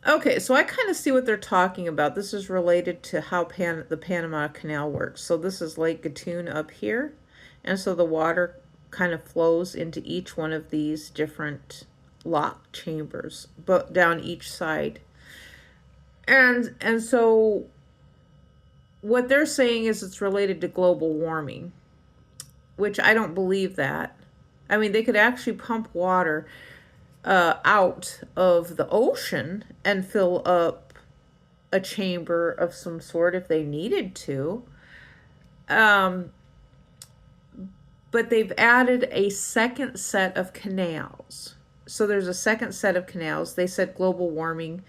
Okay, so I kind of see what they're talking about. This is related to how the Panama Canal works. So this is Lake Gatun up here, and so the water kind of flows into each one of these different lock chambers, but down each side. And so what they're saying is it's related to global warming, which I don't believe that. I mean, they could actually pump water out of the ocean and fill up a chamber of some sort if they needed to. Um, but they've added a second set of canals. So there's a second set of canals. They said global warming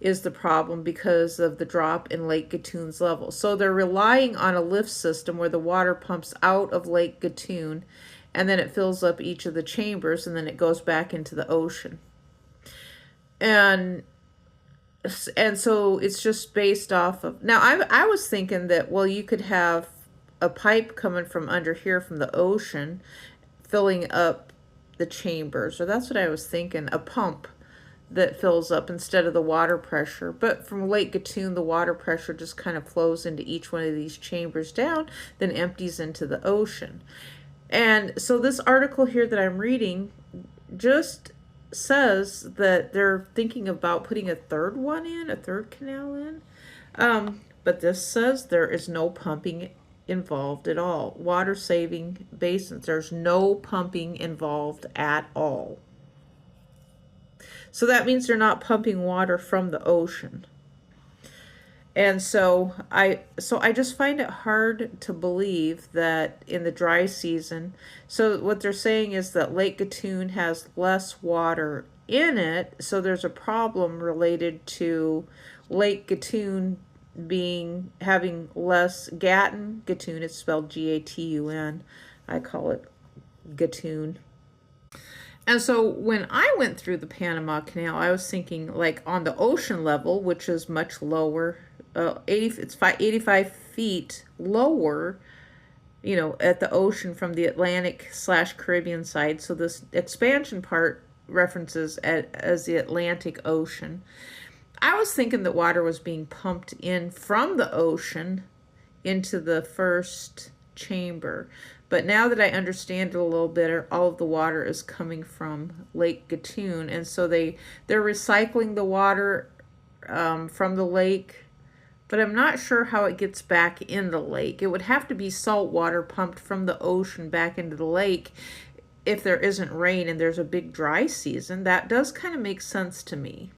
is the problem because of the drop in Lake Gatun's level. So they're relying on a lift system where the water pumps out of Lake Gatun and then it fills up each of the chambers and then it goes back into the ocean. And so it's just based off of, now I was thinking that, well, you could have a pipe coming from under here from the ocean filling up the chambers, or that's what I was thinking, a pump that fills up instead of the water pressure. But from Lake Gatun, the water pressure just kind of flows into each one of these chambers down, then empties into the ocean. And so this article here that I'm reading just says that they're thinking about putting a third one in, a third canal in. But this says there is no pumping involved at all. Water saving basins, there's no pumping involved at all. So that means they're not pumping water from the ocean. And so I just find it hard to believe that in the dry season, so what they're saying is that Lake Gatun has less water in it, so there's a problem related to Lake Gatun having less Gatun. Gatun, it's spelled Gatun. I call it Gatun. And so when I went through the Panama Canal, I was thinking like on the ocean level, which is much lower, 85 feet lower, at the ocean from the Atlantic/Caribbean side. So this expansion part references as the Atlantic Ocean. I was thinking that water was being pumped in from the ocean into the first chamber. But now that I understand it a little better, all of the water is coming from Lake Gatun. And so they're recycling the water from the lake, but I'm not sure how it gets back in the lake. It would have to be salt water pumped from the ocean back into the lake if there isn't rain and there's a big dry season. That does kind of make sense to me.